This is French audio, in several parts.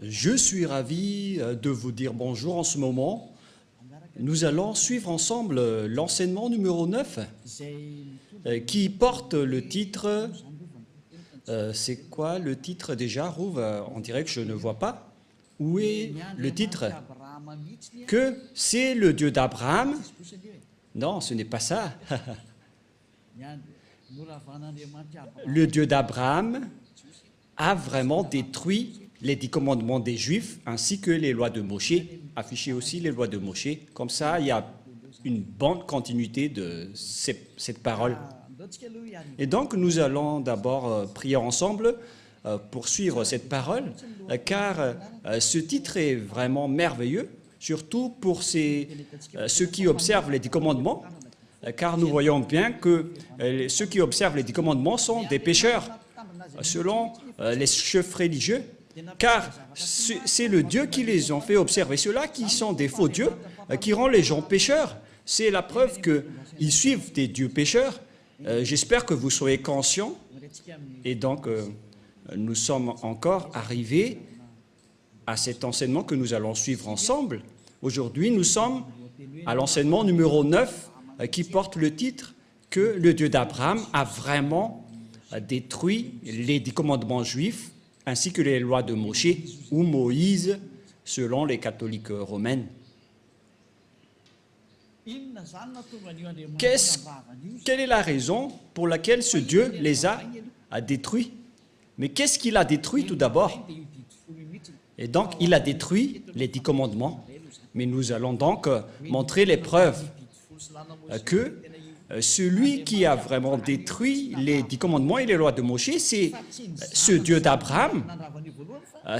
Je suis ravi de vous dire bonjour en ce moment. Nous allons suivre ensemble l'enseignement numéro 9 qui porte le titre... c'est quoi le titre déjà, Rouve? On dirait que je ne vois pas. Où est le titre? Que c'est le Dieu d'Abraham? Non, ce n'est pas ça. Le Dieu d'Abraham a vraiment détruit les 10 commandements des Juifs ainsi que les lois de Moshe. Affichez aussi les lois de Moshe. Comme ça, il y a une bonne continuité de cette parole. Et donc, nous allons d'abord prier ensemble pour suivre cette parole, car ce titre est vraiment merveilleux, surtout pour ceux qui observent les 10 commandements, car nous voyons bien que ceux qui observent les 10 commandements sont des pécheurs, selon les chefs religieux, car c'est le Dieu qui les a fait observer. Ceux-là qui sont des faux dieux, qui rendent les gens pécheurs. C'est la preuve qu'ils suivent des dieux pécheurs. J'espère que vous soyez conscients. Et donc, nous sommes encore arrivés à cet enseignement que nous allons suivre ensemble. Aujourd'hui, nous sommes à l'enseignement numéro 9 qui porte le titre que le Dieu d'Abraham a vraiment détruit les 10 commandements juifs ainsi que les lois de Moshe ou Moïse selon les catholiques romaines. Quelle est la raison pour laquelle ce Dieu les a détruits? Mais qu'est-ce qu'il a détruit tout d'abord? Et donc, il a détruit les 10 commandements. Mais nous allons donc montrer les preuves que celui qui a vraiment détruit les 10 commandements et les lois de Moshe, c'est ce Dieu d'Abraham.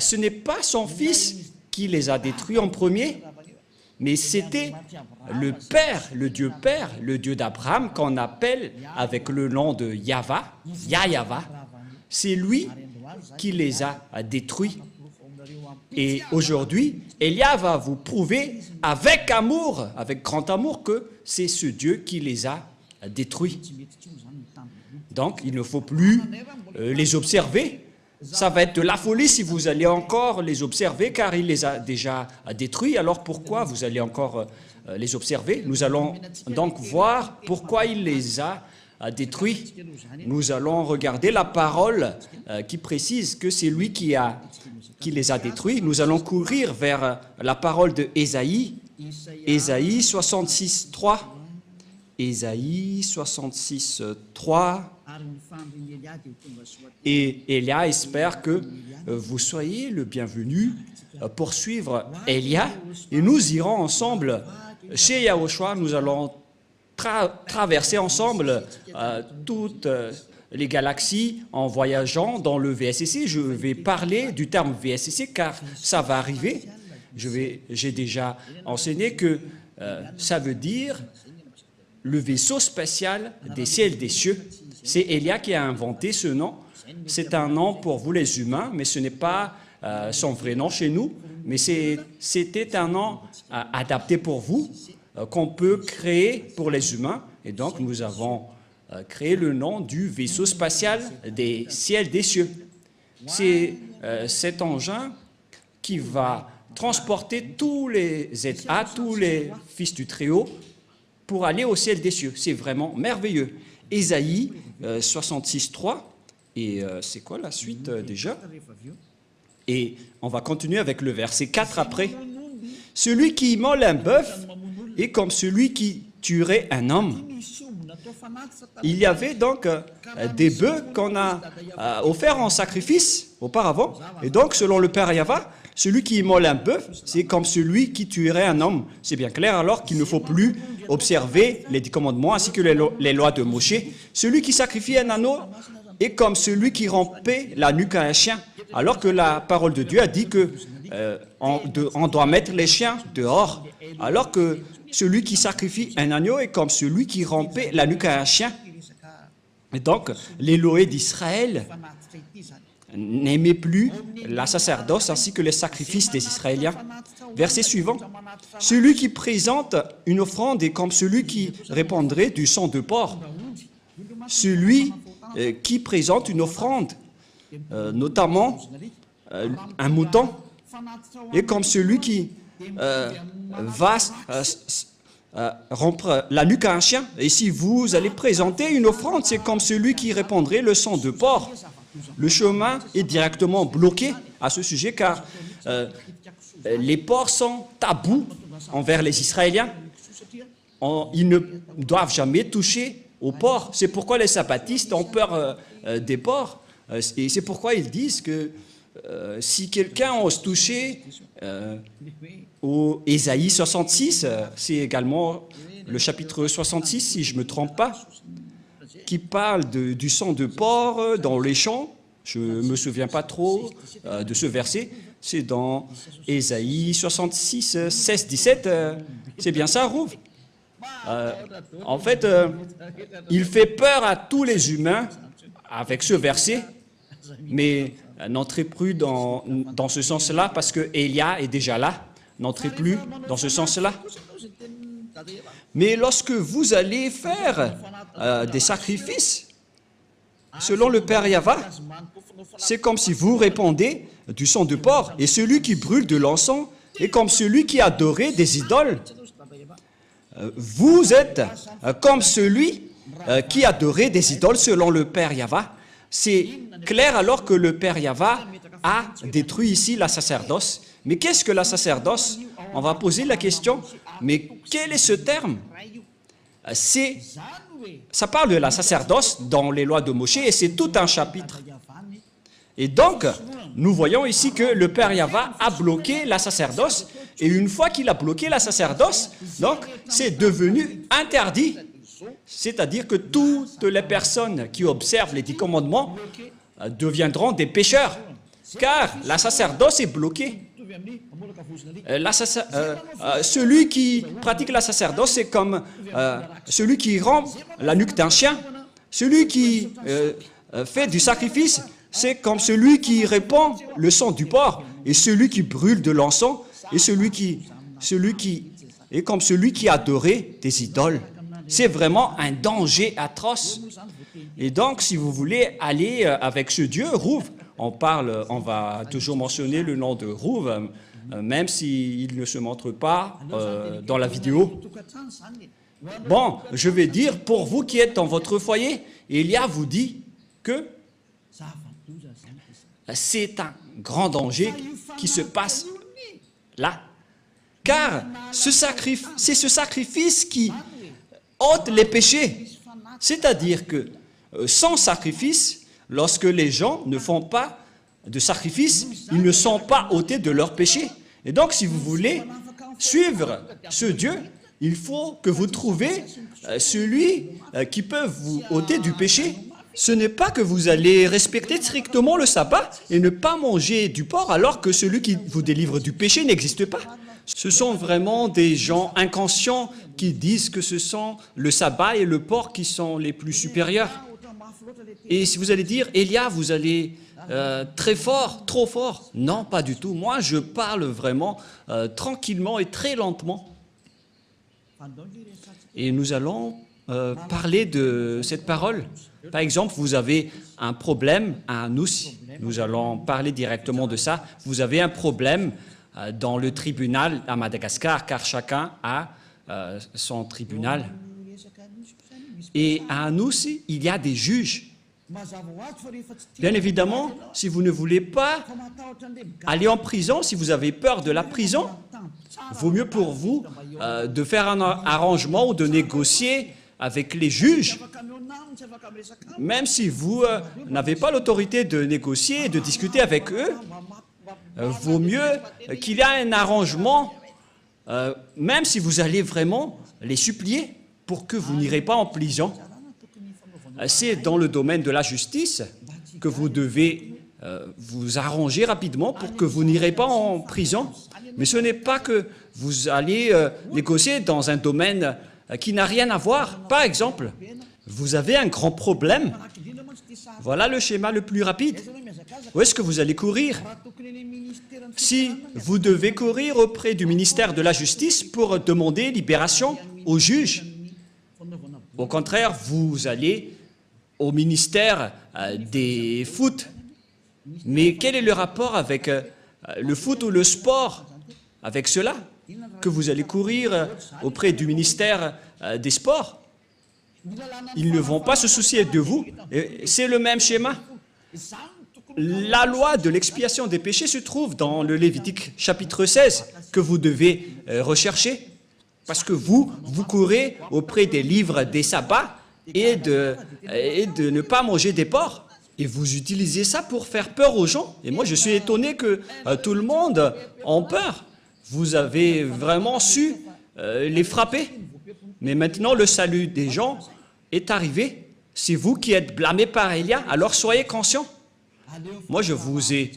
Ce n'est pas son fils qui les a détruits en premier, mais c'était le Père, le Dieu d'Abraham, qu'on appelle avec le nom de Yahva, Yahva. C'est lui qui les a détruits. Et aujourd'hui, Elia va vous prouver avec amour, avec grand amour, que c'est ce Dieu qui les a détruits. Donc, il ne faut plus les observer. Ça va être de la folie si vous allez encore les observer, car il les a déjà détruits. Alors pourquoi vous allez encore les observer? Nous allons donc voir pourquoi il les a détruits. Nous allons regarder la parole qui précise que c'est lui qui les a détruits. Nous allons courir vers la parole de Ésaïe, Ésaïe 66, 3. Ésaïe 66, 3. Et Elia espère que vous soyez le bienvenu pour suivre Elia. Et nous irons ensemble chez Yahushua. Nous allons traverser ensemble toutes les galaxies en voyageant dans le VSCC. Je vais parler du terme VSCC car ça va arriver. J'ai déjà enseigné que ça veut dire le vaisseau spatial des ciels et des cieux. C'est Elia qui a inventé ce nom. C'est un nom pour vous les humains, mais ce n'est pas son vrai nom chez nous. Mais c'était un nom adapté pour vous, qu'on peut créer pour les humains. Et donc, nous avons créé le nom du vaisseau spatial des ciels et des cieux. C'est cet engin qui va transporter tous les ZA, tous les fils du Très-Haut, pour aller au ciel des cieux. C'est vraiment merveilleux. Ésaïe 66, 3. Et c'est quoi la suite déjà? Et on va continuer avec le verset 4 après. Celui qui immole un bœuf est comme celui qui tuerait un homme. Il y avait donc des bœufs qu'on a offerts en sacrifice auparavant. Et donc, selon le Père Yahva, celui qui immole un bœuf, c'est comme celui qui tuerait un homme. C'est bien clair alors qu'il ne faut plus observer les 10 commandements ainsi que les lois de Moshe. Celui qui sacrifie un anneau est comme celui qui rompait la nuque à un chien. Alors que la parole de Dieu a dit que on doit mettre les chiens dehors. Alors que celui qui sacrifie un agneau est comme celui qui rompait la nuque à un chien. Et donc, l'Élohé d'Israël n'aimait plus la sacerdoce ainsi que les sacrifices des Israéliens. Verset suivant. Celui qui présente une offrande est comme celui qui répandrait du sang de porc. Celui qui présente une offrande, notamment un mouton, est comme celui qui va rompre la nuque à un chien. Et si vous allez présenter une offrande, c'est comme celui qui répandrait le sang de porc. Le chemin est directement bloqué à ce sujet car les porcs sont tabous envers les Israéliens. Ils ne doivent jamais toucher aux porcs. C'est pourquoi les sabbatistes ont peur des porcs. Et c'est pourquoi ils disent que si quelqu'un ose toucher au Ésaïe 66, c'est également le chapitre 66, si je ne me trompe pas, qui parle du sang de porc dans les champs. Je ne me souviens pas trop de ce verset. C'est dans Ésaïe 66, 16, 17. C'est bien ça, Rouv. En fait, il fait peur à tous les humains avec ce verset, mais n'entrez plus dans ce sens-là parce que Élia est déjà là. N'entrez plus dans ce sens-là. Mais lorsque vous allez faire des sacrifices, selon le Père Yahva, c'est comme si vous répandez du sang de porc. Et celui qui brûle de l'encens est comme celui qui adorait des idoles. Vous êtes comme celui qui adorait des idoles selon le Père Yahva. C'est clair alors que le Père Yahva a détruit ici la sacerdoce. Mais qu'est-ce que la sacerdoce? On va poser la question, mais quel est ce terme? Ça parle de la sacerdoce dans les lois de Moshe et c'est tout un chapitre. Et donc, nous voyons ici que le Père Yahva a bloqué la sacerdoce et une fois qu'il a bloqué la sacerdoce, donc c'est devenu interdit. C'est-à-dire que toutes les personnes qui observent les 10 commandements deviendront des pécheurs, car la sacerdoce est bloquée. Celui qui pratique la sacerdoce, c'est comme celui qui rend la nuque d'un chien. Celui qui fait du sacrifice, c'est comme celui qui répand le sang du porc. Et celui qui brûle de l'encens, et celui qui est comme celui qui adorait des idoles. C'est vraiment un danger atroce. Et donc, si vous voulez aller avec ce Dieu, Rouv, on va toujours mentionner le nom de Rouv, même s'il ne se montre pas dans la vidéo. Bon, je vais dire, pour vous qui êtes dans votre foyer, Élia vous dit que c'est un grand danger qui se passe là. Car c'est ce sacrifice qui ôte les péchés. C'est-à-dire que sans sacrifice, lorsque les gens ne font pas de sacrifice, ils ne sont pas ôtés de leurs péchés. Et donc, si vous voulez suivre ce Dieu, il faut que vous trouviez celui qui peut vous ôter du péché. Ce n'est pas que vous allez respecter strictement le sabbat et ne pas manger du porc alors que celui qui vous délivre du péché n'existe pas. Ce sont vraiment des gens inconscients qui disent que ce sont le sabbat et le porc qui sont les plus supérieurs. Et si vous allez dire, Élia, vous allez très fort, trop fort. Non, pas du tout. Moi, je parle vraiment tranquillement et très lentement. Et nous allons parler de cette parole. Par exemple, vous avez un problème à nous. Nous allons parler directement de ça. Vous avez un problème dans le tribunal à Madagascar, car chacun a son tribunal. Et à Anoussi, il y a des juges. Bien évidemment, si vous ne voulez pas aller en prison, si vous avez peur de la prison, vaut mieux pour vous de faire un arrangement ou de négocier avec les juges. Même si vous n'avez pas l'autorité de négocier et de discuter avec eux, vaut mieux qu'il y ait un arrangement, même si vous allez vraiment les supplier pour que vous n'irez pas en prison. C'est dans le domaine de la justice que vous devez vous arranger rapidement pour que vous n'irez pas en prison. Mais ce n'est pas que vous allez négocier dans un domaine qui n'a rien à voir. Par exemple, vous avez un grand problème. Voilà le schéma le plus rapide. Où est-ce que vous allez courir? Si vous devez courir auprès du ministère de la Justice pour demander libération au juge, au contraire, vous allez au ministère des foot. Mais quel est le rapport avec le foot ou le sport avec cela, que vous allez courir auprès du ministère des Sports. Ils ne vont pas se soucier de vous. C'est le même schéma. La loi de l'expiation des péchés se trouve dans le Lévitique chapitre 16 que vous devez rechercher parce que vous courez auprès des livres des sabbats et de ne pas manger des porcs. Et vous utilisez ça pour faire peur aux gens. Et moi, je suis étonné que tout le monde ait peur. Vous avez vraiment su les frapper. Mais maintenant, le salut des gens est arrivé. C'est vous qui êtes blâmés par Élia, alors soyez conscients. Moi, je vous ai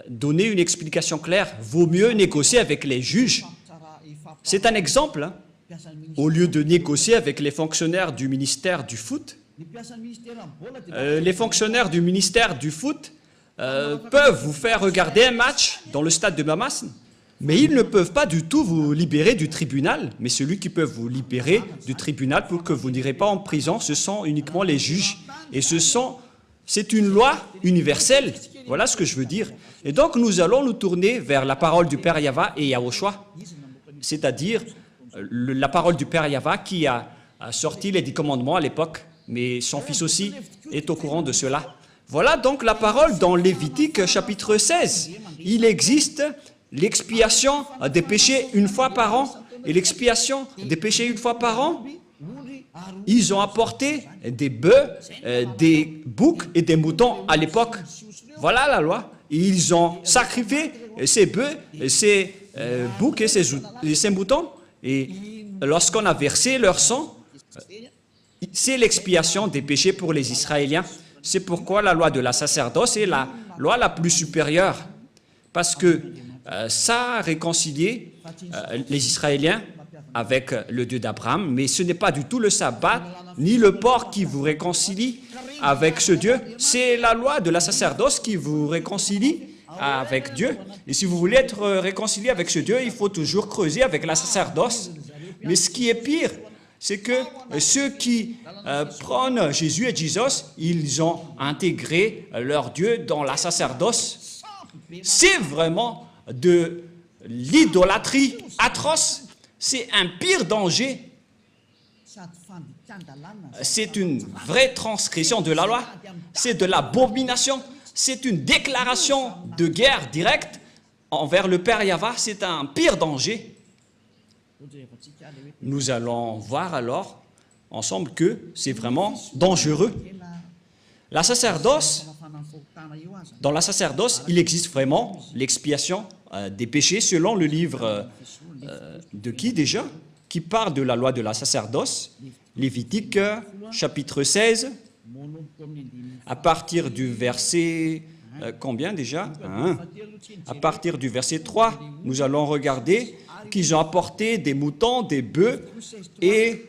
donné une explication claire. Vaut mieux négocier avec les juges. C'est un exemple. Hein. Au lieu de négocier avec les fonctionnaires du ministère du foot, les fonctionnaires du ministère du foot peuvent vous faire regarder un match dans le stade de Mamas, mais ils ne peuvent pas du tout vous libérer du tribunal. Mais celui qui peut vous libérer du tribunal pour que vous n'irez pas en prison, ce sont uniquement les juges. Et c'est une loi universelle. Voilà ce que je veux dire. Et donc, nous allons nous tourner vers la parole du Père Yahva et Yahushua, c'est-à-dire la parole du Père Yahva qui a sorti les 10 commandements à l'époque, mais son fils aussi est au courant de cela. Voilà donc la parole dans Lévitique chapitre 16. Il existe l'expiation des péchés une fois par an. Et l'expiation des péchés une fois par an, ils ont apporté des bœufs, des boucs et des moutons à l'époque. Voilà la loi. Ils ont sacrifié ces bœufs, ces boucs et ces moutons. Et lorsqu'on a versé leur sang, c'est l'expiation des péchés pour les Israéliens. C'est pourquoi la loi de la sacerdoce est la loi la plus supérieure. Parce que ça a réconcilié les Israéliens avec le Dieu d'Abraham, mais ce n'est pas du tout le sabbat ni le porc qui vous réconcilie avec ce Dieu. C'est la loi de la sacerdoce qui vous réconcilie avec Dieu. Et si vous voulez être réconcilié avec ce Dieu, il faut toujours creuser avec la sacerdoce. Mais ce qui est pire, c'est que ceux qui prônent Jésus et Jesus, ils ont intégré leur Dieu dans la sacerdoce. C'est vraiment de l'idolâtrie atroce. C'est un pire danger. C'est une vraie transgression de la loi. C'est de l'abomination. C'est une déclaration de guerre directe envers le Père Yahva. C'est un pire danger. Nous allons voir alors ensemble que c'est vraiment dangereux. La sacerdoce, dans la sacerdoce, il existe vraiment l'expiation des péchés selon le livre de qui déjà? Qui parle de la loi de la sacerdoce, Lévitique chapitre 16, à partir du verset, combien déjà? À partir du verset 3, nous allons regarder qu'ils ont apporté des moutons, des bœufs et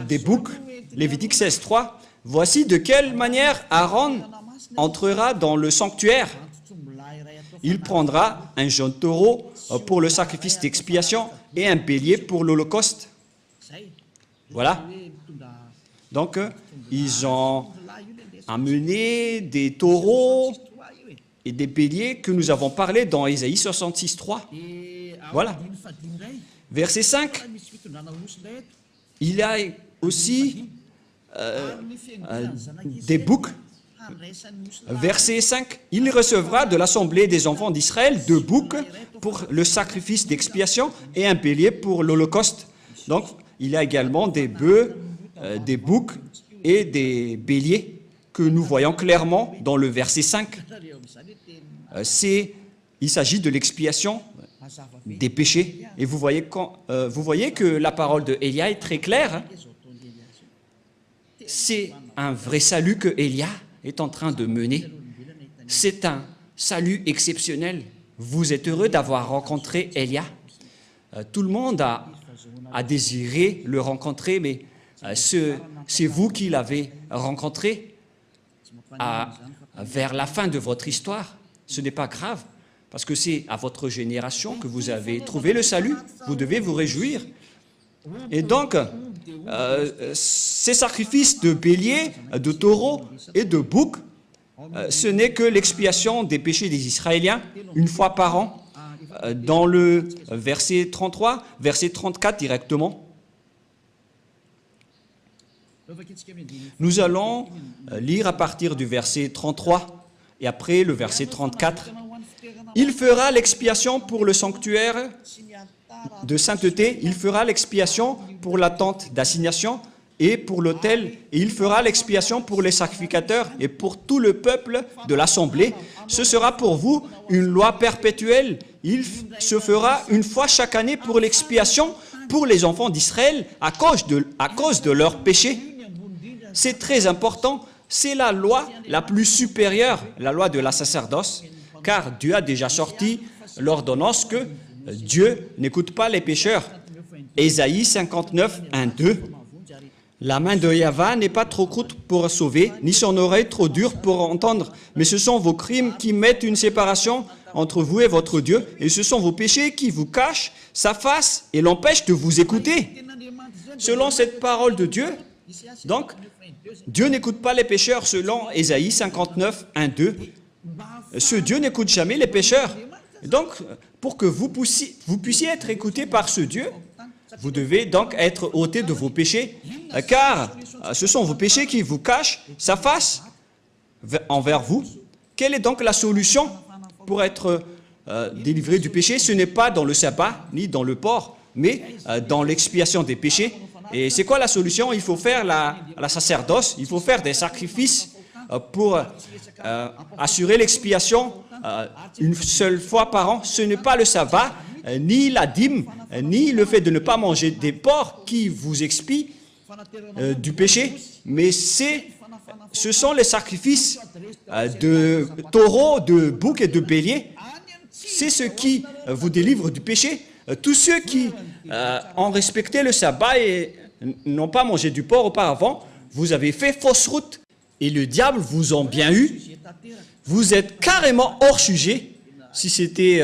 des boucs. Lévitique 16, 3. Voici de quelle manière Aaron entrera dans le sanctuaire. Il prendra un jeune taureau pour le sacrifice d'expiation et un bélier pour l'holocauste. Voilà. Donc, ils ont amené des taureaux et des béliers que nous avons parlé dans Ésaïe 66, 3. Voilà. Verset 5. Il y a aussi des boucs. Verset 5. Il recevra de l'assemblée des enfants d'Israël 2 boucs pour le sacrifice d'expiation et un bélier pour l'holocauste. Donc, il y a également des bœufs, des boucs et des béliers que nous voyons clairement dans le verset 5. Il s'agit de l'expiation des péchés. Et vous voyez que la parole de Élia est très claire. C'est un vrai salut que Élia est en train de mener. C'est un salut exceptionnel. Vous êtes heureux d'avoir rencontré Élia. Tout le monde a désiré le rencontrer, mais c'est vous qui l'avez rencontré vers la fin de votre histoire. Ce n'est pas grave, parce que c'est à votre génération que vous avez trouvé le salut. Vous devez vous réjouir. Et donc, ces sacrifices de béliers, de taureaux et de boucs ce n'est que l'expiation des péchés des Israéliens, une fois par an, dans le verset 33, verset 34 directement. Nous allons lire à partir du verset 33 et après le verset 34. Il fera l'expiation pour le sanctuaire de sainteté, il fera l'expiation pour la tente d'assignation et pour l'autel, et il fera l'expiation pour les sacrificateurs et pour tout le peuple de l'assemblée. Ce sera pour vous une loi perpétuelle. Il se fera une fois chaque année pour l'expiation pour les enfants d'Israël à cause de leurs péchés. C'est très important. C'est la loi la plus supérieure, la loi de la sacerdoce, car Dieu a déjà sorti l'ordonnance que Dieu n'écoute pas les pécheurs. Ésaïe 59, 1, 2. La main de Yahvé n'est pas trop courte pour sauver, ni son oreille trop dure pour entendre, mais ce sont vos crimes qui mettent une séparation entre vous et votre Dieu, et ce sont vos péchés qui vous cachent sa face et l'empêchent de vous écouter. Selon cette parole de Dieu, donc, Dieu n'écoute pas les pécheurs selon Ésaïe 59, 1, 2. Ce Dieu n'écoute jamais les pécheurs. Donc, pour que vous puissiez être écouté par ce Dieu, vous devez donc être ôté de vos péchés, car ce sont vos péchés qui vous cachent sa face envers vous. Quelle est donc la solution pour être délivré du péché? Ce n'est pas dans le sabbat, ni dans le port, mais dans l'expiation des péchés. Et c'est quoi la solution? Il faut faire la sacerdoce, il faut faire des sacrifices pour assurer l'expiation une seule fois par an. Ce n'est pas le sabbat, ni la dîme, ni le fait de ne pas manger des porcs qui vous expient du péché, mais ce sont les sacrifices de taureaux, de boucs et de béliers. C'est ce qui vous délivre du péché. Tous ceux qui ont respecté le sabbat et n'ont pas mangé du porc auparavant, vous avez fait fausse route et le diable vous en bien eu. Vous êtes carrément hors sujet. Si c'était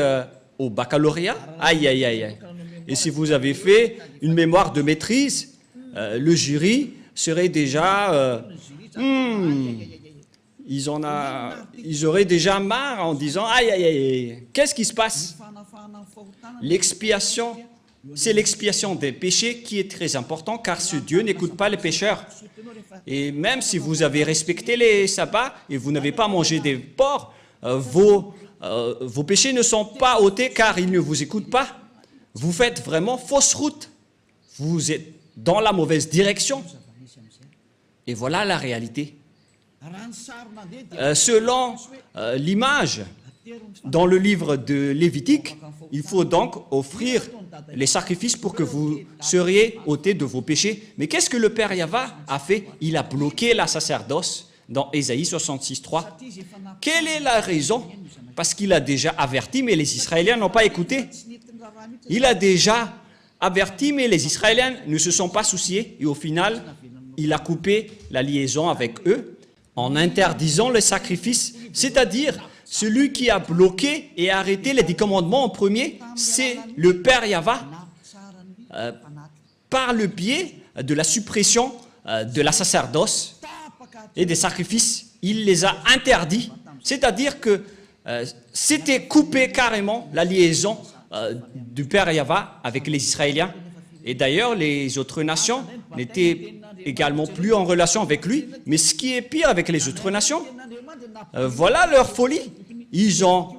au baccalauréat, aïe, aïe, aïe, aïe. Et si vous avez fait une mémoire de maîtrise, le jury serait déjà... ils auraient déjà marre en disant « Aïe, aïe, aïe, qu'est-ce qui se passe ?» L'expiation, c'est l'expiation des péchés qui est très important, car ce Dieu n'écoute pas les pécheurs. Et même si vous avez respecté les sabbats et vous n'avez pas mangé des porcs, vos péchés ne sont pas ôtés car il ne vous écoute pas. Vous faites vraiment fausse route. Vous êtes dans la mauvaise direction. Et voilà la réalité. Selon l'image dans le livre de Lévitique, il faut donc offrir les sacrifices pour que vous seriez ôtés de vos péchés. Mais qu'est-ce que le Père Yahvé a fait? Il a bloqué la sacerdoce dans Ésaïe 66, 3. Quelle est la raison? Parce qu'il a déjà averti, mais les Israéliens n'ont pas écouté. Il a déjà averti, mais les Israéliens ne se sont pas souciés. Et au final, il a coupé la liaison avec eux en interdisant les sacrifices. C'est-à-dire, celui qui a bloqué et arrêté les 10 commandements en premier, c'est le Père Yahvé, par le biais de la suppression de la sacerdoce et des sacrifices. Il les a interdits. C'est-à-dire que c'était coupé carrément la liaison du Père Yahvé avec les Israéliens. Et d'ailleurs, les autres nations n'étaient également plus en relation avec lui. Mais ce qui est pire avec les autres nations, voilà leur folie. Ils ont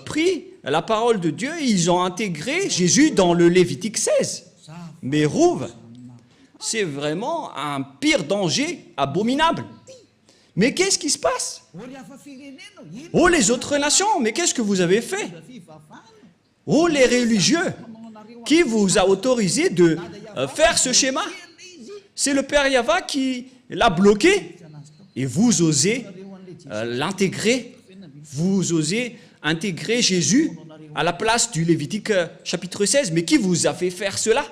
pris la parole de Dieu et ils ont intégré Jésus dans le Lévitique 16. Mais Rouve, c'est vraiment un pire danger abominable. Mais qu'est-ce qui se passe? Oh, les autres nations, mais qu'est-ce que vous avez fait? Oh, les religieux, qui vous a autorisé de faire ce schéma? C'est le Père Yahvé qui l'a bloqué. Et vous osez l'intégrer. Vous osez intégrer Jésus à la place du Lévitique chapitre 16. Mais qui vous a fait faire cela?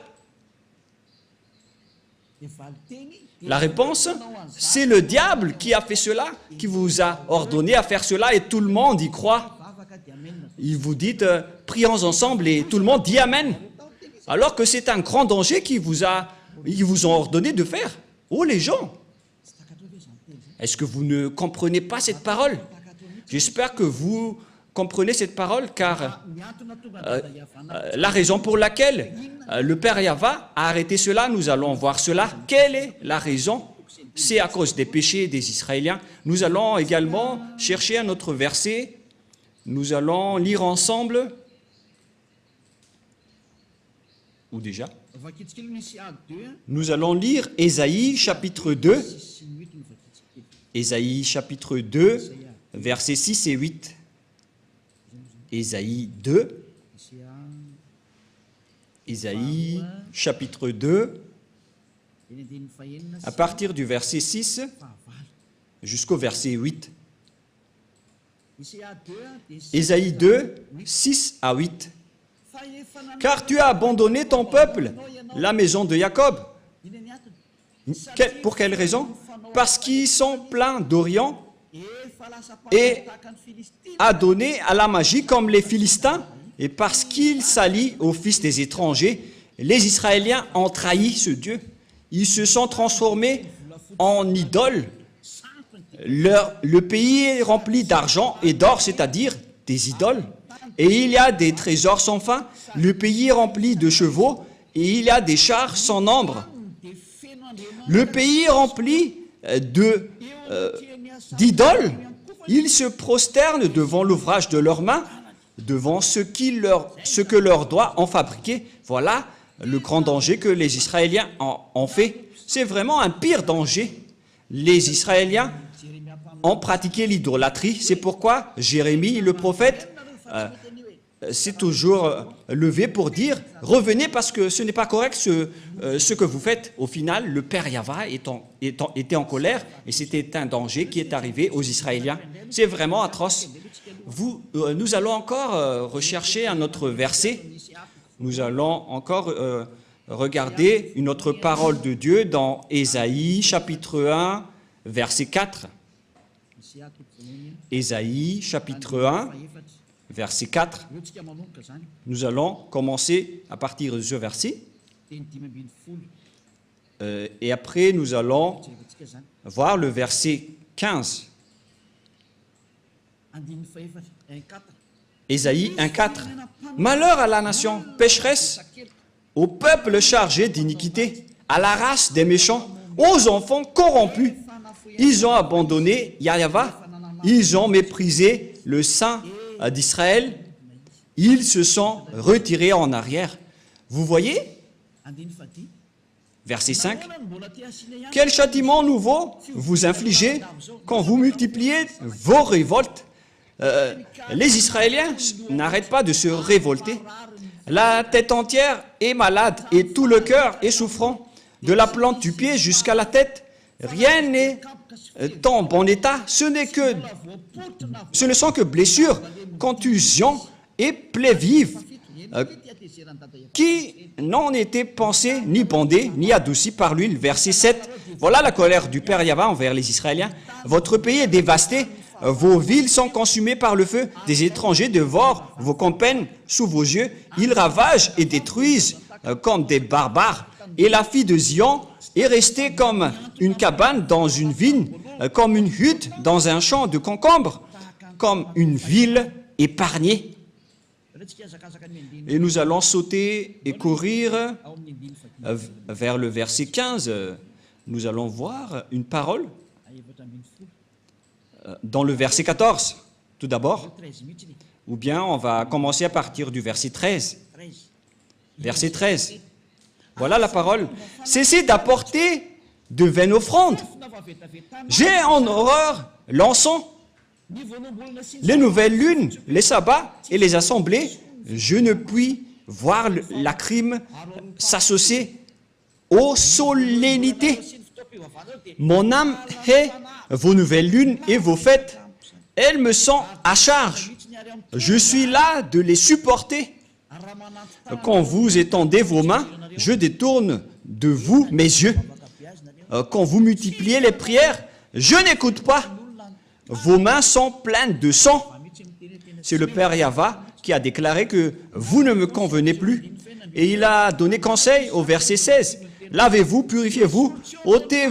La réponse, c'est le diable qui a fait cela, qui vous a ordonné à faire cela et tout le monde y croit. Il vous dit, prions ensemble et tout le monde dit Amen. Alors que c'est un grand danger qu'ils vous ont ordonné de faire. Oh les gens, Est-ce que vous ne comprenez pas cette parole? J'espère que vous comprenez cette parole, car la raison pour laquelle le Père Yahva a arrêté cela, nous allons voir cela. Quelle est la raison? C'est à cause des péchés des Israéliens. Nous allons également chercher un autre verset. Nous allons lire ensemble. Ou déjà? Nous allons lire Ésaïe chapitre 2. Ésaïe chapitre 2, versets 6 et 8. Ésaïe 2. Ésaïe chapitre 2, à partir du verset 6 jusqu'au verset 8. Ésaïe 2, 6 à 8. Car tu as abandonné ton peuple, la maison de Jacob. Pour quelle raison? Parce qu'ils sont pleins d'Orient et adonnés à la magie comme les Philistins, et parce qu'ils s'allient aux fils des étrangers, les Israéliens ont trahi ce Dieu. Ils se sont transformés en idoles. Le pays est rempli d'argent et d'or, c'est-à-dire des idoles. Et il y a des trésors sans fin. Le pays est rempli de chevaux et il y a des chars sans nombre. Le pays est rempli d'idoles. Ils se prosternent devant l'ouvrage de leurs mains, devant ce que leurs doigts ont fabriqué. Voilà le grand danger que les Israéliens ont fait. C'est vraiment un pire danger. Les Israéliens ont pratiqué l'idolâtrie. C'est pourquoi Jérémie, le prophète, s'est toujours levé pour dire « Revenez parce que ce n'est pas correct ce que vous faites. » Au final, le Père Yahva était en colère et c'était un danger qui est arrivé aux Israéliens. C'est vraiment atroce. Nous allons encore rechercher un autre verset. Nous allons encore regarder une autre parole de Dieu dans Ésaïe, chapitre 1, verset 4. Ésaïe, chapitre 1, verset 4. Nous allons commencer à partir de ce verset. Et après, nous allons voir le verset 15. Ésaïe 1,4. Malheur à la nation pécheresse, au peuple chargé d'iniquité, à la race des méchants, aux enfants corrompus. Ils ont abandonné Yahva, ils ont méprisé le Saint d'Israël, ils se sont retirés en arrière. Vous voyez? Verset 5. Quel châtiment nouveau vous infligez quand vous multipliez vos révoltes? Les Israéliens n'arrêtent pas de se révolter. La tête entière est malade et tout le cœur est souffrant. De la plante du pied jusqu'à la tête, rien n'est en bon état. Ce ne sont que blessures, contusions et plaies vives qui n'ont été pansées, ni bandées, ni adoucies par l'huile. Verset 7. Voilà la colère du Père Yahva envers les Israéliens. Votre pays est dévasté. Vos villes sont consumées par le feu. Des étrangers dévorent vos campagnes sous vos yeux. Ils ravagent et détruisent comme des barbares. Et la fille de Zion est restée comme une cabane dans une vigne, comme une hutte dans un champ de concombres, comme une ville épargnée. Et nous allons sauter et courir vers le verset 15. Nous allons voir une parole dans le verset 14, tout d'abord, ou bien on va commencer à partir du verset 13. Verset 13. Voilà la parole. Cessez d'apporter de vaines offrandes. J'ai en horreur l'encens, les nouvelles lunes, les sabbats et les assemblées. Je ne puis voir la crime s'associer aux solennités. Mon âme hait vos nouvelles lunes et vos fêtes. Elles me sont à charge. Je suis là de les supporter. Quand vous étendez vos mains, je détourne de vous mes yeux. Quand vous multipliez les prières, je n'écoute pas. Vos mains sont pleines de sang. C'est le Père Yahva qui a déclaré que vous ne me convenez plus. Et il a donné conseil au verset 16. Lavez-vous, purifiez-vous, ôtez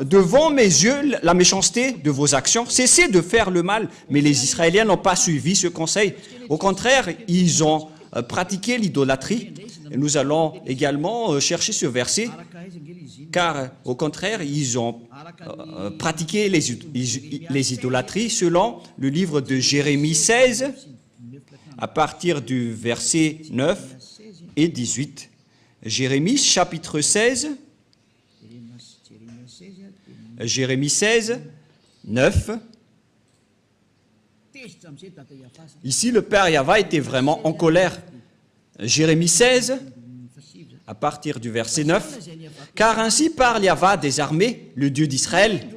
devant mes yeux la méchanceté de vos actions. Cessez de faire le mal. Mais les Israéliens n'ont pas suivi ce conseil. Au contraire, ils ont pratiqué l'idolâtrie. Et nous allons également chercher ce verset, car au contraire, ils ont pratiqué les idolâtries selon le livre de Jérémie 16, à partir du verset 9 et 18. Jérémie chapitre 16, Jérémie 16, 9. Ici, le Père Yahva était vraiment en colère. Jérémie 16, à partir du verset 9. « Car ainsi parle Yahva des armées, le Dieu d'Israël.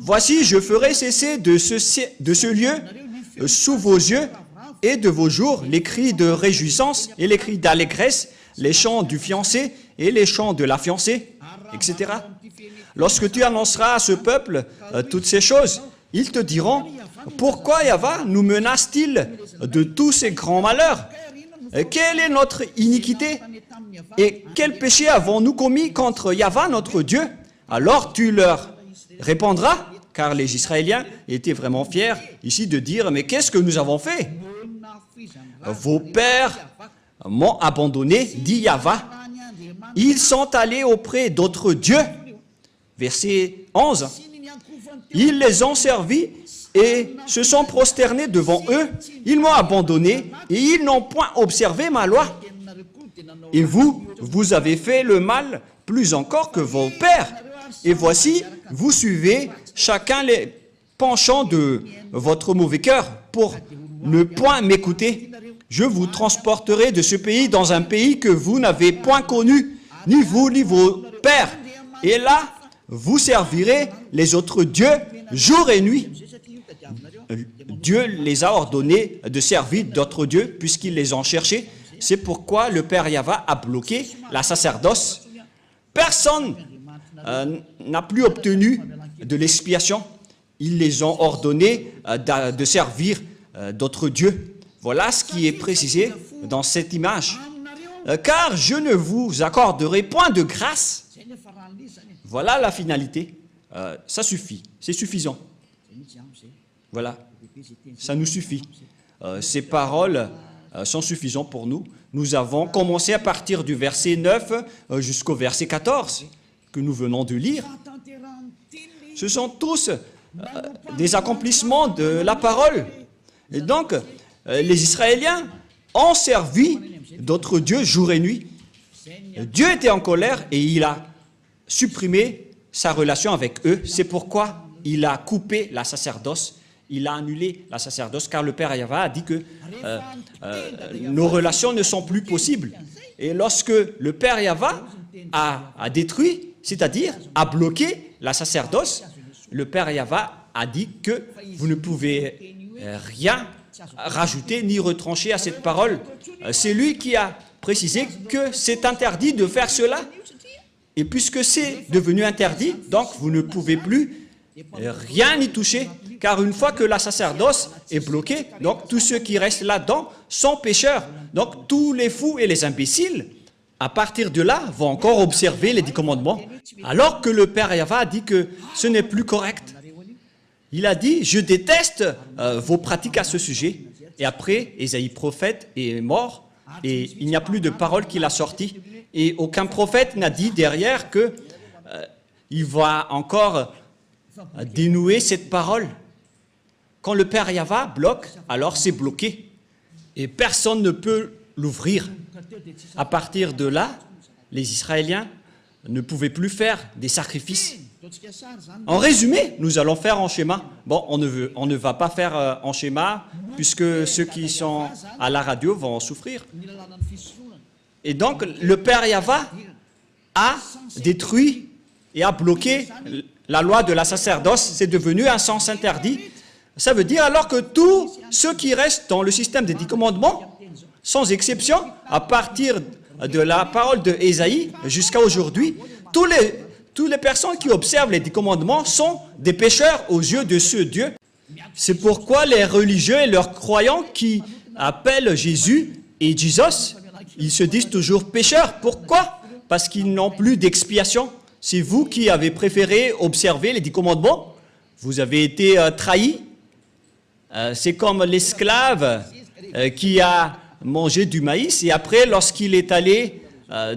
Voici, je ferai cesser de ce lieu, sous vos yeux et de vos jours, les cris de réjouissance et les cris d'allégresse, les chants du fiancé et les chants de la fiancée, etc. Lorsque tu annonceras à ce peuple toutes ces choses, ils te diront, pourquoi Yahva nous menace-t-il de tous ces grands malheurs? Quelle est notre iniquité? Et quel péché avons-nous commis contre Yahva, notre Dieu? Alors tu leur répondras, car les Israéliens étaient vraiment fiers ici de dire, mais qu'est-ce que nous avons fait? Vos pères m'ont abandonné, dit Yahva. Ils sont allés auprès d'autres dieux. Verset 11. Ils les ont servis et se sont prosternés devant eux. Ils m'ont abandonné et ils n'ont point observé ma loi. Et vous avez fait le mal plus encore que vos pères. Et voici, vous suivez chacun les penchants de votre mauvais cœur pour ne point m'écouter. Je vous transporterai de ce pays dans un pays que vous n'avez point connu, ni vous ni vos pères. Et là, vous servirez les autres dieux jour et nuit. Dieu les a ordonnés de servir d'autres dieux puisqu'ils les ont cherchés. C'est pourquoi le Père Yahva a bloqué la sacerdoce. Personne n'a plus obtenu de l'expiation. Ils les ont ordonnés de servir d'autres dieux. Voilà ce qui est précisé dans cette image. Car je ne vous accorderai point de grâce. Voilà la finalité. Ça suffit, c'est suffisant. Voilà, ça nous suffit. Ces paroles sont suffisantes pour nous. Nous avons commencé à partir du verset 9 jusqu'au verset 14 que nous venons de lire. Ce sont tous des accomplissements de la parole. Et donc, les Israéliens ont servi d'autres dieux jour et nuit. Dieu était en colère et il a supprimé sa relation avec eux. C'est pourquoi il a coupé la sacerdoce. Il a annulé la sacerdoce car le Père Yahva a dit que nos relations ne sont plus possibles. Et lorsque le Père Yahva a détruit, c'est-à-dire a bloqué la sacerdoce, le Père Yahva a dit que vous ne pouvez rien rajouter ni retrancher à cette parole. C'est lui qui a précisé que c'est interdit de faire cela. Et puisque c'est devenu interdit, donc vous ne pouvez plus rien y toucher. Car une fois que la sacerdoce est bloquée, donc tous ceux qui restent là-dedans sont pécheurs. Donc tous les fous et les imbéciles, à partir de là, vont encore observer les 10 commandements. Alors que le Père Yahva a dit que ce n'est plus correct. Il a dit, je déteste vos pratiques à ce sujet. Et après, Ésaïe prophète est mort et il n'y a plus de parole qu'il a sortie. Et aucun prophète n'a dit derrière que il va encore dénouer cette parole. Quand le Père Yahva bloque, alors c'est bloqué. Et personne ne peut l'ouvrir. À partir de là, les Israéliens ne pouvaient plus faire des sacrifices. En résumé, nous allons faire en schéma. Bon, on ne va pas faire en schéma, puisque ceux qui sont à la radio vont en souffrir. Et donc, le Père Yahva a détruit et a bloqué la loi de la sacerdoce. C'est devenu un sens interdit. Ça veut dire alors que tous ceux qui restent dans le système des 10 commandements, sans exception, à partir de la parole de Ésaïe jusqu'à aujourd'hui, toutes les personnes qui observent les 10 commandements sont des pécheurs aux yeux de ce Dieu. C'est pourquoi les religieux et leurs croyants qui appellent Jésus et Jesus, ils se disent toujours pécheurs. Pourquoi? Parce qu'ils n'ont plus d'expiation. C'est vous qui avez préféré observer les 10 commandements. Vous avez été trahi. C'est comme l'esclave qui a mangé du maïs et après, lorsqu'il est allé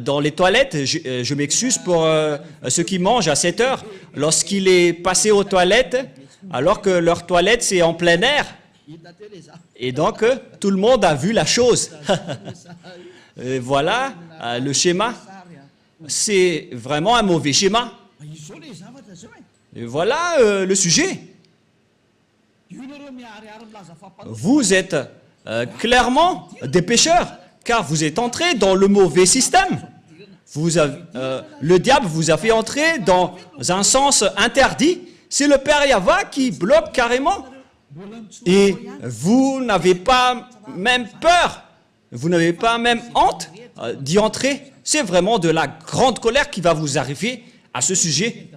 dans les toilettes, je m'excuse pour ceux qui mangent à 7 heures, lorsqu'il est passé aux toilettes, alors que leur toilette c'est en plein air, et donc tout le monde a vu la chose. Et voilà le schéma, c'est vraiment un mauvais schéma. Et voilà le sujet. Vous êtes clairement des pécheurs, car vous êtes entrés dans le mauvais système. Le diable vous a fait entrer dans un sens interdit. C'est le Père Yahva qui bloque carrément. Et vous n'avez pas même peur, vous n'avez pas même honte d'y entrer. C'est vraiment de la grande colère qui va vous arriver à ce sujet.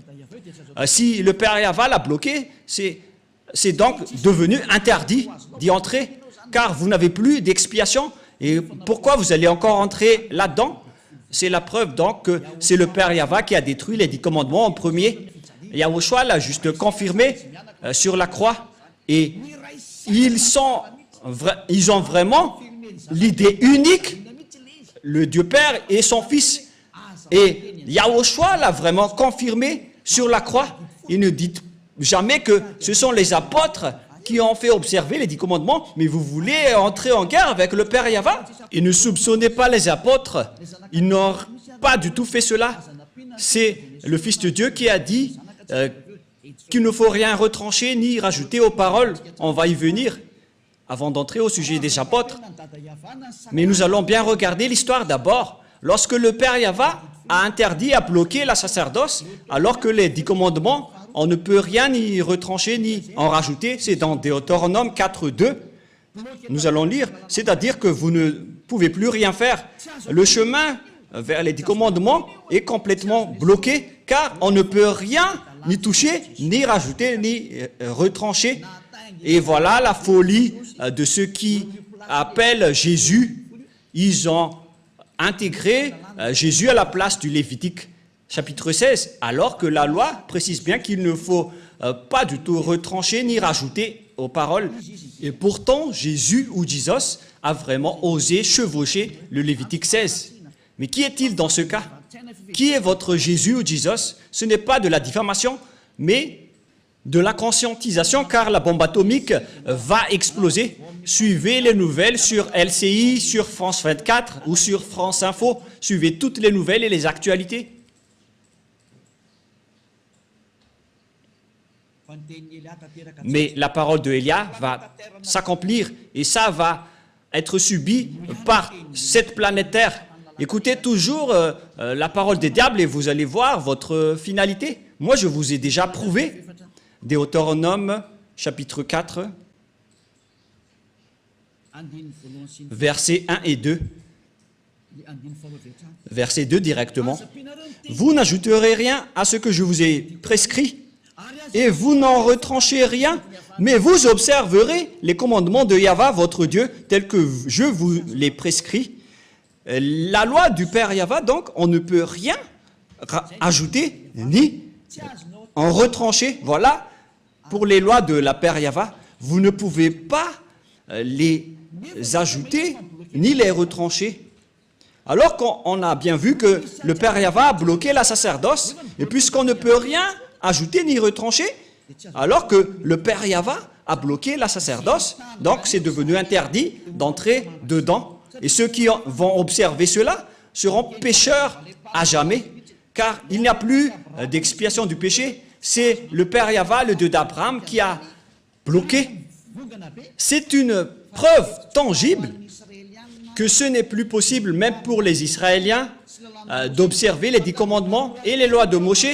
Si le Père Yahva l'a bloqué, c'est donc devenu interdit d'y entrer, car vous n'avez plus d'expiation. Et pourquoi vous allez encore entrer là-dedans? C'est la preuve donc que c'est le Père Yahva qui a détruit les 10 commandements en premier. Yahushua l'a juste confirmé sur la croix. Et ils ont vraiment l'idée unique, le Dieu Père et son Fils. Et Yahushua l'a vraiment confirmé sur la croix. Il ne dit jamais que ce sont les apôtres qui ont fait observer les 10 commandements, mais vous voulez entrer en guerre avec le Père Yahva. Et ne soupçonnez pas les apôtres, ils n'ont pas du tout fait cela. C'est le Fils de Dieu qui a dit qu'il ne faut rien retrancher ni rajouter aux paroles. On va y venir avant d'entrer au sujet des apôtres. Mais nous allons bien regarder l'histoire d'abord. Lorsque le Père Yahva a interdit, a bloqué la sacerdoce, alors que les 10 commandements, on ne peut rien y retrancher ni en rajouter. C'est dans Deutéronome 4.2. Nous allons lire, c'est-à-dire que vous ne pouvez plus rien faire. Le chemin vers les 10 commandements est complètement bloqué, car on ne peut rien ni toucher, ni rajouter, ni retrancher. Et voilà la folie de ceux qui appellent Jésus. Ils ont intégré Jésus à la place du Lévitique chapitre 16, alors que la loi précise bien qu'il ne faut pas du tout retrancher ni rajouter aux paroles. Et pourtant, Jésus ou Jesus a vraiment osé chevaucher le Lévitique 16. Mais qui est-il dans ce cas? Qui est votre Jésus ou Jesus? Ce n'est pas de la diffamation, mais de la conscientisation, car la bombe atomique va exploser. Suivez les nouvelles sur LCI, sur France 24 ou sur France Info. Suivez toutes les nouvelles et les actualités. Mais la parole de Élia va s'accomplir et ça va être subi par cette planète Terre. Écoutez toujours la parole des diables et vous allez voir votre finalité. Moi, je vous ai déjà prouvé. Deutéronome, chapitre 4, versets 1 et 2. Verset 2 directement. Vous n'ajouterez rien à ce que je vous ai prescrit, et vous n'en retranchez rien, mais vous observerez les commandements de Yahva, votre Dieu, tels que je vous les prescris. La loi du Père Yahva, donc, on ne peut rien ajouter ni en retrancher. Voilà, pour les lois de la Père Yahva, vous ne pouvez pas les ajouter ni les retrancher. Alors qu'on a bien vu que le Père Yahva a bloqué la sacerdoce, et puisqu'on ne peut rien ajouter ni retrancher, alors que le Père Yahva a bloqué la sacerdoce, donc c'est devenu interdit d'entrer dedans. Et ceux qui vont observer cela seront pécheurs à jamais, car il n'y a plus d'expiation du péché. C'est le Père Yahva, le Dieu d'Abraham, qui a bloqué. C'est une preuve tangible que ce n'est plus possible, même pour les Israéliens, d'observer les 10 commandements et les lois de Moshe.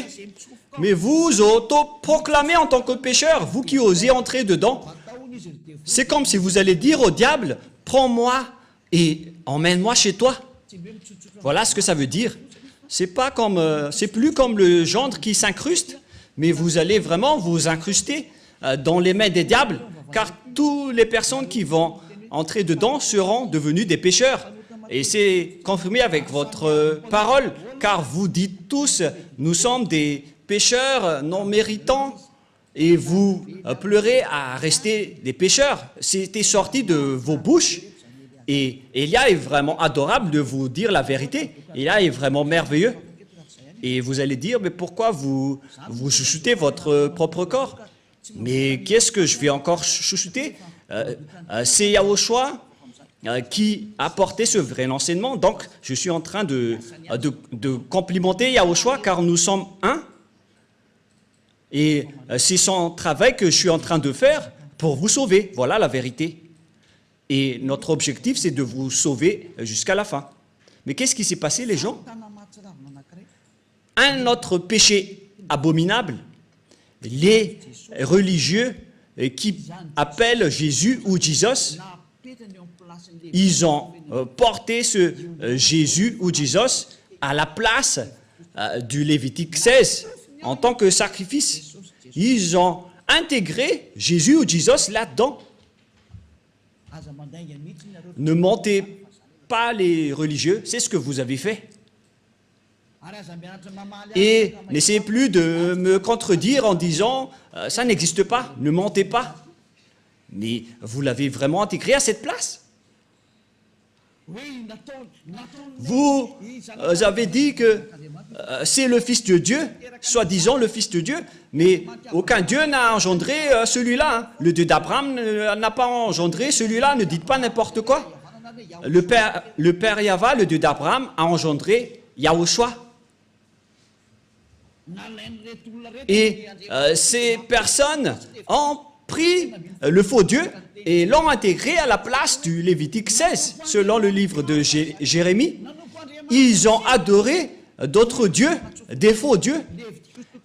Mais vous auto-proclamez en tant que pécheur, vous qui osez entrer dedans. C'est comme si vous allez dire au diable, prends-moi et emmène-moi chez toi. Voilà ce que ça veut dire. C'est plus comme le gendre qui s'incruste, mais vous allez vraiment vous incruster dans les mains des diables, car toutes les personnes qui vont entrer dedans seront devenues des pécheurs. et c'est confirmé avec votre parole, car vous dites tous, nous sommes des pécheurs non méritants, et vous pleurez à rester des pécheurs. C'était sorti de vos bouches, et Élia est vraiment adorable de vous dire la vérité. Élia est vraiment merveilleux. Et vous allez dire, mais pourquoi vous chouchoutez votre propre corps? Mais qu'est-ce que je vais encore chouchouter? C'est Yahushua qui a porté ce vrai enseignement. Donc, je suis en train de complimenter Yahushua car nous sommes un. Et c'est son travail que je suis en train de faire pour vous sauver. Voilà la vérité. Et notre objectif, c'est de vous sauver jusqu'à la fin. Mais qu'est-ce qui s'est passé, les gens? Un autre péché abominable, les religieux qui appellent Jésus ou Jesus, ils ont porté ce Jésus ou Jesus à la place du Lévitique 16 en tant que sacrifice. Ils ont intégré Jésus ou Jesus là-dedans. Ne mentez pas les religieux, c'est ce que vous avez fait. Et n'essayez plus de me contredire en disant « ça n'existe pas, ne mentez pas ». Mais vous l'avez vraiment intégré à cette place. Vous avez dit que c'est le Fils de Dieu, soi-disant le Fils de Dieu, mais aucun Dieu n'a engendré celui-là. Hein. Le Dieu d'Abraham n'a pas engendré celui-là, ne dites pas n'importe quoi. Le Père Yahva, le Dieu d'Abraham, a engendré Yahushua. Et ces personnes ont pris le faux Dieu et l'ont intégré à la place du Lévitique 16. Selon le livre de Jérémie, ils ont adoré d'autres dieux, des faux dieux,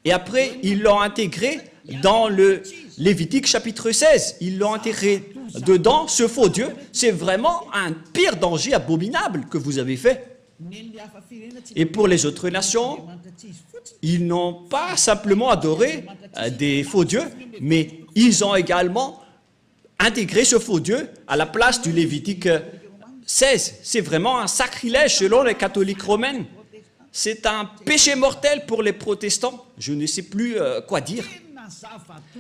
et après ils l'ont intégré dans le Lévitique chapitre 16. Ils l'ont intégré dedans, ce faux Dieu. C'est vraiment un pire danger abominable que vous avez fait. Et pour les autres nations, ils n'ont pas simplement adoré des faux dieux, mais ils ont également intégré ce faux Dieu à la place du Lévitique 16. C'est vraiment un sacrilège selon les catholiques romains. C'est un péché mortel pour les protestants. Je ne sais plus quoi dire.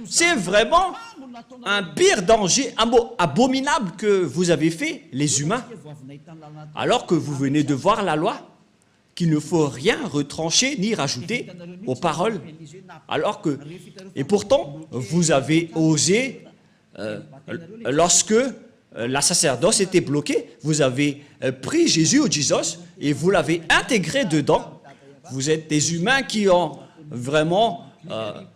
C'est vraiment un pire danger abominable que vous avez fait, les humains, alors que vous venez de voir la loi, qu'il ne faut rien retrancher ni rajouter aux paroles. Et pourtant, vous avez osé, lorsque la sacerdoce était bloquée, vous avez pris Jésus ou Jesus et vous l'avez intégré dedans. Vous êtes des humains qui ont vraiment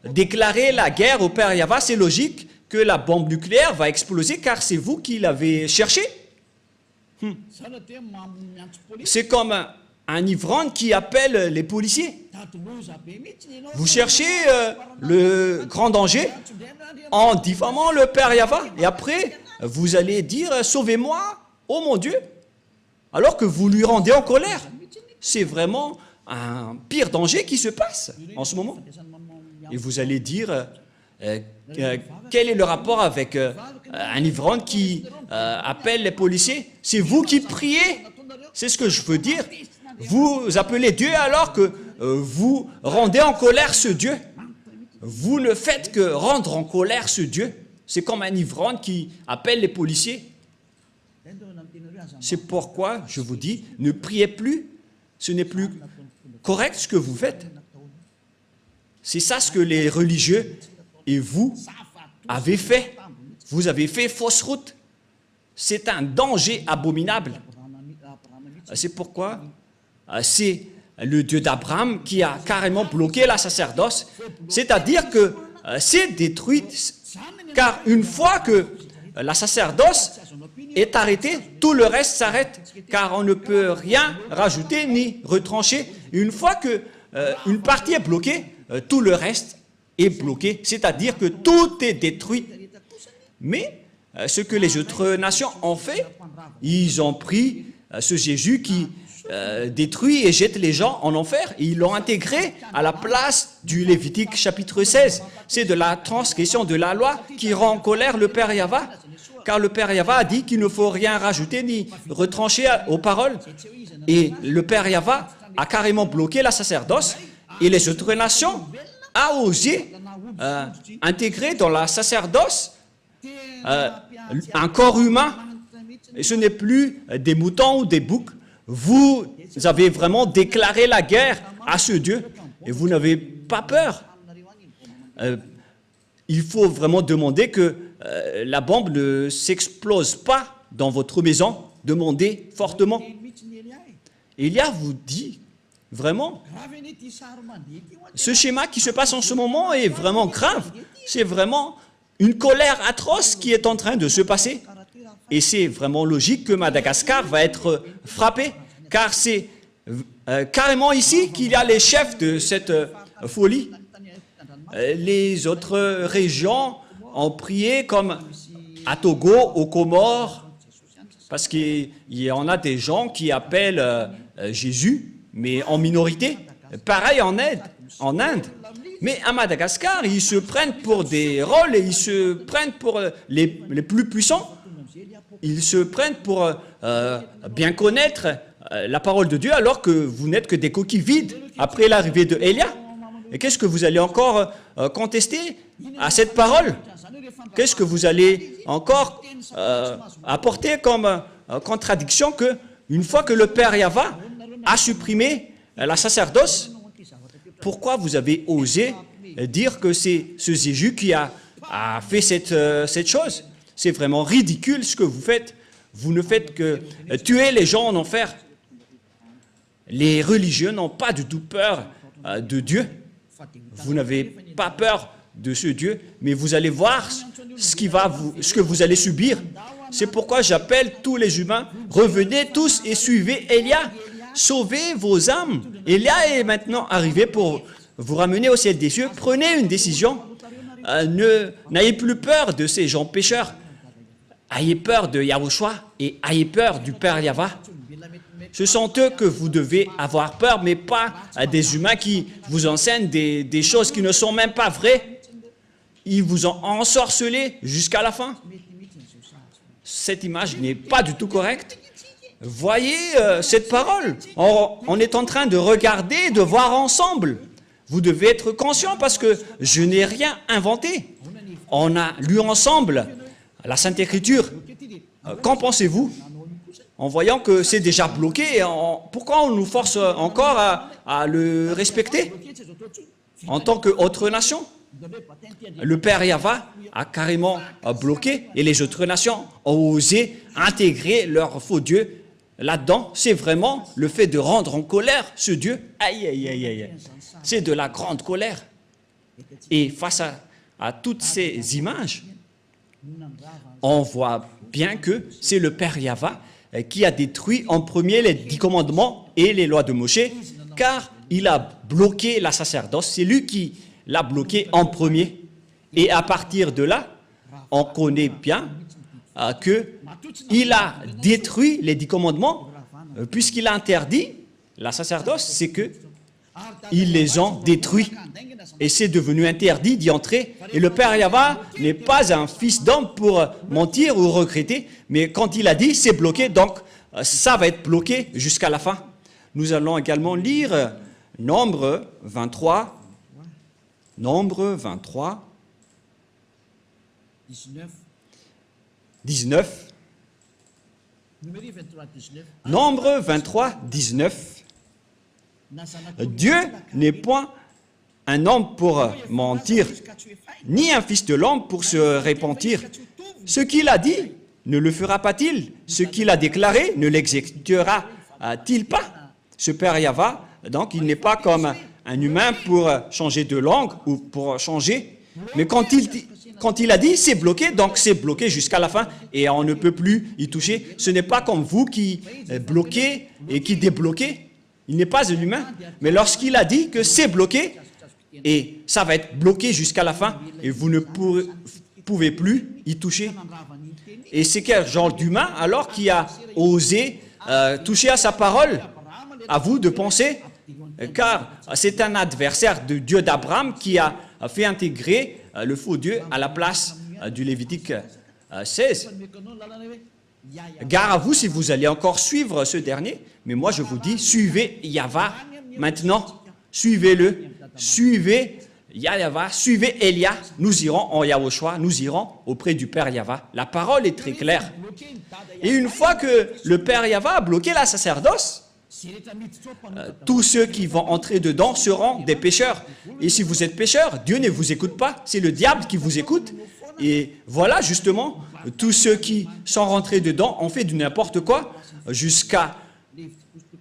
déclaré la guerre au Père Yahva. C'est logique que la bombe nucléaire va exploser car c'est vous qui l'avez cherché. C'est comme un ivrogne qui appelle les policiers. Vous cherchez le grand danger en diffamant le Père Yahva. Et après, vous allez dire « Sauvez-moi, oh mon Dieu !» alors que vous lui rendez en colère. C'est vraiment un pire danger qui se passe en ce moment. Et vous allez dire quel est le rapport avec un ivrogne qui appelle les policiers? C'est vous qui priez. C'est ce que je veux dire. Vous appelez Dieu alors que vous rendez en colère ce Dieu. Vous ne faites que rendre en colère ce Dieu. C'est comme un ivrogne qui appelle les policiers. C'est pourquoi je vous dis, ne priez plus. Ce n'est plus correct ce que vous faites. C'est ça ce que les religieux et vous avez fait. Vous avez fait fausse route. C'est un danger abominable. C'est pourquoi c'est le Dieu d'Abraham qui a carrément bloqué la sacerdoce. C'est-à-dire que c'est détruit, car une fois que la sacerdoce est arrêtée, tout le reste s'arrête, car on ne peut rien rajouter ni retrancher. Une fois que une partie est bloquée, tout le reste est bloqué, c'est-à-dire que tout est détruit. Mais ce que les autres nations ont fait, ils ont pris ce Jésus qui détruit et jette les gens en enfer, et ils l'ont intégré à la place du Lévitique chapitre 16. C'est de la transgression de la loi qui rend en colère le Père Yahva. car le Père Yahva a dit qu'il ne faut rien rajouter ni retrancher aux paroles. Et le Père Yahva a carrément bloqué la sacerdoce et les autres nations a osé intégrer dans la sacerdoce un corps humain. Et ce n'est plus des moutons ou des boucs. Vous avez vraiment déclaré la guerre à ce Dieu et vous n'avez pas peur. Il faut vraiment demander que la bombe ne s'explose pas dans votre maison. Demandez fortement. Élia vous dit vraiment, ce schéma qui se passe en ce moment est vraiment grave. C'est vraiment une colère atroce qui est en train de se passer. Et c'est vraiment logique que Madagascar va être frappé, car c'est carrément ici qu'il y a les chefs de cette folie. Les autres régions ont prié comme à Togo, aux Comores, parce qu'il y en a des gens qui appellent Jésus, mais en minorité. Pareil en Inde. Mais à Madagascar, ils se prennent pour des rôles et ils se prennent pour les plus puissants. Ils se prennent pour bien connaître la parole de Dieu alors que vous n'êtes que des coquilles vides après l'arrivée de Élia. Et qu'est-ce que vous allez encore contester à cette parole? Qu'est-ce que vous allez encore apporter comme contradiction que une fois que le Père Yahva a supprimé la sacerdoce, pourquoi vous avez osé dire que c'est ce Jésus qui a fait cette chose? C'est vraiment ridicule ce que vous faites. Vous ne faites que tuer les gens en enfer. Les religieux n'ont pas du tout peur de Dieu. Vous n'avez pas peur de ce Dieu, mais vous allez voir ce que vous allez subir. C'est pourquoi j'appelle tous les humains, revenez tous et suivez Élia. Sauvez vos âmes. Élia est maintenant arrivé pour vous ramener au ciel des cieux. Prenez une décision. N'ayez plus peur de ces gens pécheurs. Ayez peur de Yahushua et ayez peur du Père Yahva. Ce sont eux que vous devez avoir peur, mais pas des humains qui vous enseignent des choses qui ne sont même pas vraies. Ils vous ont ensorcelé jusqu'à la fin. Cette image n'est pas du tout correcte. Voyez cette parole. On est en train de regarder, de voir ensemble. Vous devez être conscient parce que je n'ai rien inventé. On a lu ensemble la Sainte Écriture. Qu'en pensez-vous? En voyant que c'est déjà bloqué, pourquoi on nous force encore à le respecter en tant qu'autre nation? Le Père Yahva a carrément bloqué et les autres nations ont osé intégrer leur faux Dieu là-dedans. C'est vraiment le fait de rendre en colère ce Dieu. Aïe, aïe, aïe, aïe. C'est de la grande colère. Et face à toutes ces images, on voit bien que c'est le Père Yahva qui a détruit en premier les 10 commandements et les lois de Moshe, car il a bloqué la sacerdoce. C'est lui qui l'a bloqué en premier. Et à partir de là, on connaît bien qu'il a détruit les 10 commandements, puisqu'il a interdit la sacerdoce, c'est que ils les ont détruits. Et c'est devenu interdit d'y entrer. Et le Père Yahva n'est pas un fils d'homme pour mentir ou regretter, mais quand il a dit, c'est bloqué, donc ça va être bloqué jusqu'à la fin. Nous allons également lire Nombre 23. Nombre 23. 19. Nombre 23, 19. Dieu n'est point un homme pour mentir, ni un fils de l'homme pour se repentir. Ce qu'il a dit, ne le fera pas-il? Ce qu'il a déclaré, ne l'exécutera-t-il pas? Ce Père Yahva, donc, il n'est pas comme un humain pour changer de langue ou pour changer. Mais quand il a dit, c'est bloqué, donc c'est bloqué jusqu'à la fin et on ne peut plus y toucher. Ce n'est pas comme vous qui bloquez et qui débloquez. Il n'est pas un humain. Mais lorsqu'il a dit que c'est bloqué, et ça va être bloqué jusqu'à la fin, et vous ne pouvez plus y toucher. Et c'est quel genre d'humain alors qui a osé toucher à sa parole? À vous de penser, car c'est un adversaire de Dieu d'Abraham qui a fait intégrer le faux Dieu à la place du Lévitique 16. Gare à vous si vous allez encore suivre ce dernier, mais moi je vous dis, suivez Yahva maintenant, suivez-le, suivez Yahva, suivez Elia, nous irons en Yahushua, nous irons auprès du Père Yahva. La parole est très claire. Et une fois que le Père Yahva a bloqué la sacerdoce, tous ceux qui vont entrer dedans seront des pécheurs. Et si vous êtes pécheur, Dieu ne vous écoute pas, c'est le diable qui vous écoute. Et voilà justement, tous ceux qui sont rentrés dedans ont fait du n'importe quoi jusqu'à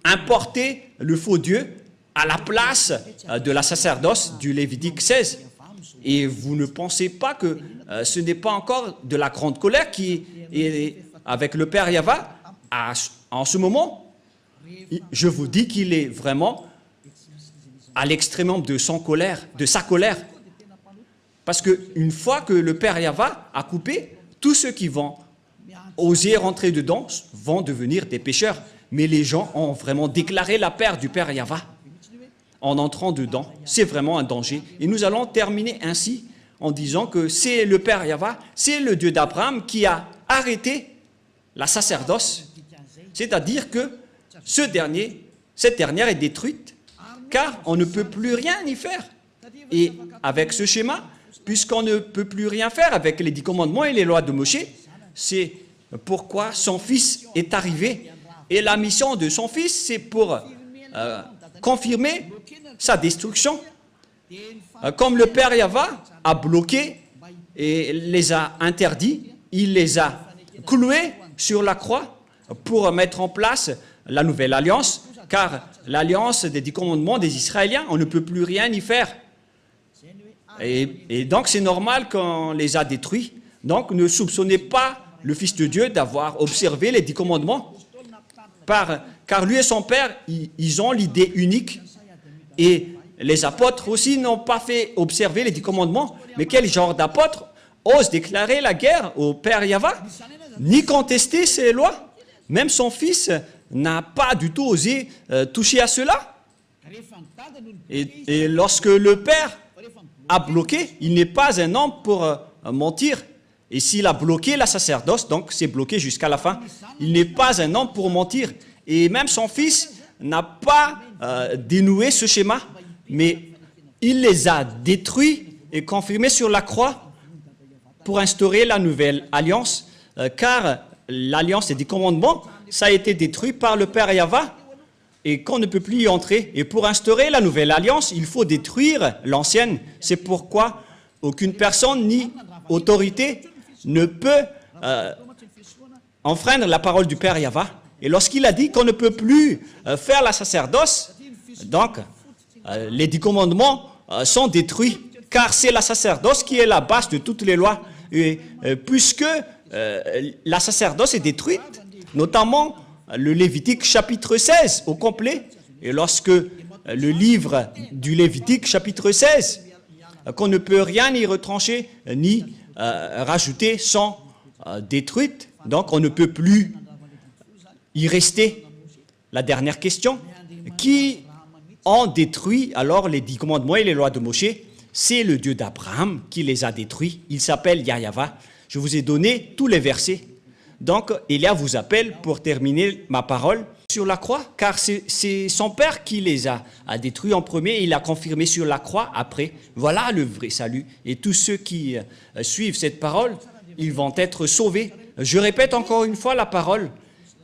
importer le faux Dieu à la place de la sacerdoce du Lévitique 16. Et vous ne pensez pas que ce n'est pas encore de la grande colère qui est avec le Père Yahva en ce moment. Je vous dis qu'il est vraiment à l'extrémum de sa colère. Parce qu'une fois que le Père Yahva a coupé, tous ceux qui vont oser rentrer dedans vont devenir des pécheurs. Mais les gens ont vraiment déclaré la paix du Père Yahva en entrant dedans. C'est vraiment un danger. Et nous allons terminer ainsi en disant que c'est le Père Yahva, c'est le Dieu d'Abraham qui a arrêté la sacerdoce. C'est-à-dire que cette dernière est détruite, car on ne peut plus rien y faire. Et avec ce schéma, puisqu'on ne peut plus rien faire avec les 10 commandements et les lois de Moïse, c'est pourquoi son fils est arrivé. Et la mission de son fils, c'est pour confirmer sa destruction. Comme le Père Yahva a bloqué et les a interdits, il les a cloués sur la croix pour mettre en place la nouvelle alliance, car l'alliance des 10 commandements des Israéliens, on ne peut plus rien y faire. Et donc c'est normal qu'on les a détruits. Donc ne soupçonnez pas le Fils de Dieu d'avoir observé les 10 commandements, car lui et son Père, ils ont l'idée unique. Et les apôtres aussi n'ont pas fait observer les 10 commandements. Mais quel genre d'apôtre ose déclarer la guerre au Père Yahva, ni contester ses lois? Même son fils n'a pas du tout osé toucher à cela. Et lorsque le Père a bloqué, il n'est pas un homme pour mentir. Et s'il a bloqué la sacerdoce, donc c'est bloqué jusqu'à la fin, il n'est pas un homme pour mentir. Et même son fils n'a pas dénoué ce schéma, mais il les a détruits et confirmés sur la croix pour instaurer la nouvelle alliance, car l'alliance des 10 commandements, ça a été détruit par le Père Yahva et qu'on ne peut plus y entrer. Et pour instaurer la nouvelle alliance, il faut détruire l'ancienne. C'est pourquoi aucune personne ni autorité ne peut enfreindre la parole du Père Yahva. Et lorsqu'il a dit qu'on ne peut plus faire la sacerdoce, donc les 10 commandements sont détruits, car c'est la sacerdoce qui est la base de toutes les lois. Et puisque la sacerdoce est détruite, notamment le Lévitique chapitre 16 au complet, et lorsque le livre du Lévitique chapitre 16, qu'on ne peut rien y retrancher ni rajouter, sont détruites, donc on ne peut plus y rester. La dernière question, qui ont détruit alors les 10 commandements et les lois de Moïse? C'est le Dieu d'Abraham qui les a détruits. Il s'appelle Yahva. Je vous ai donné tous les versets. Donc, Elia vous appelle pour terminer ma parole sur la croix, car c'est son Père qui les a détruits en premier et il a confirmé sur la croix après. Voilà le vrai salut. Et tous ceux qui suivent cette parole, ils vont être sauvés. Je répète encore une fois la parole.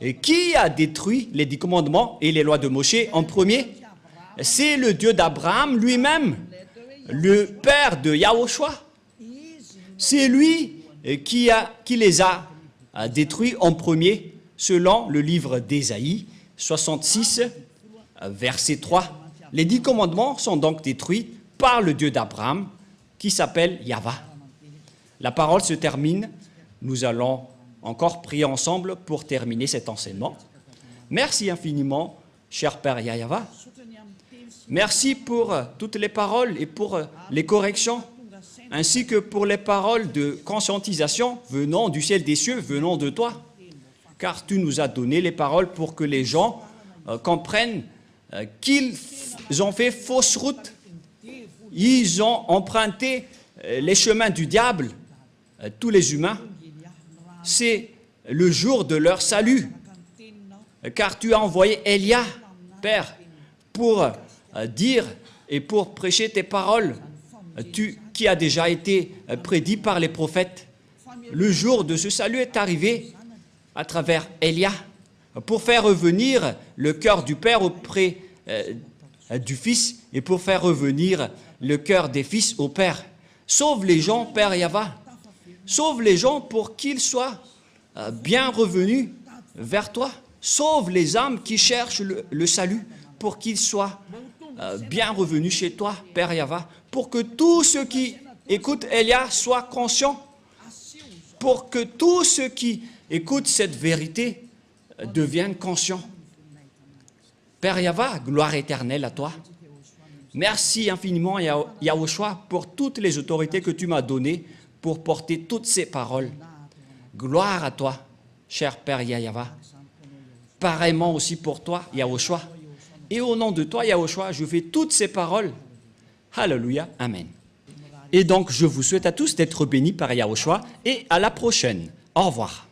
Et qui a détruit les 10 commandements et les lois de Moïse en premier? C'est le Dieu d'Abraham lui-même, le Père de Yahushua. C'est lui qui les a détruits en premier, selon le livre d'Ésaïe 66, verset 3. Les 10 commandements sont donc détruits par le Dieu d'Abraham, qui s'appelle Yahva. La parole se termine. Nous allons encore prier ensemble pour terminer cet enseignement. Merci infiniment, cher Père Yahva. Merci pour toutes les paroles et pour les corrections, ainsi que pour les paroles de conscientisation venant du ciel des cieux, venant de toi. Car tu nous as donné les paroles pour que les gens comprennent qu'ils ont fait fausse route. Ils ont emprunté les chemins du diable, tous les humains. c'est le jour de leur salut. Car tu as envoyé Élia, Père, pour dire et pour prêcher tes paroles, qui a déjà été prédit par les prophètes. Le jour de ce salut est arrivé à travers Élia, pour faire revenir le cœur du Père auprès du Fils et pour faire revenir le cœur des fils au Père. Sauve les gens, Père Yahva. Sauve les gens pour qu'ils soient bien revenus vers toi. Sauve les âmes qui cherchent le salut pour qu'ils soient bien revenus chez toi, Père Yahva. Pour que tous ceux qui écoutent Élia soient conscients. Pour que tous ceux qui écoutent cette vérité deviennent conscients. Père Yahva, gloire éternelle à toi. Merci infiniment, Yahushua, pour toutes les autorités que tu m'as données pour porter toutes ces paroles. Gloire à toi, cher Père Yahva. Pareillement aussi pour toi, Yahushua. Et au nom de toi, Yahushua, je fais toutes ces paroles. Alléluia, Amen. Et donc, je vous souhaite à tous d'être bénis par Yahushua et à la prochaine. Au revoir.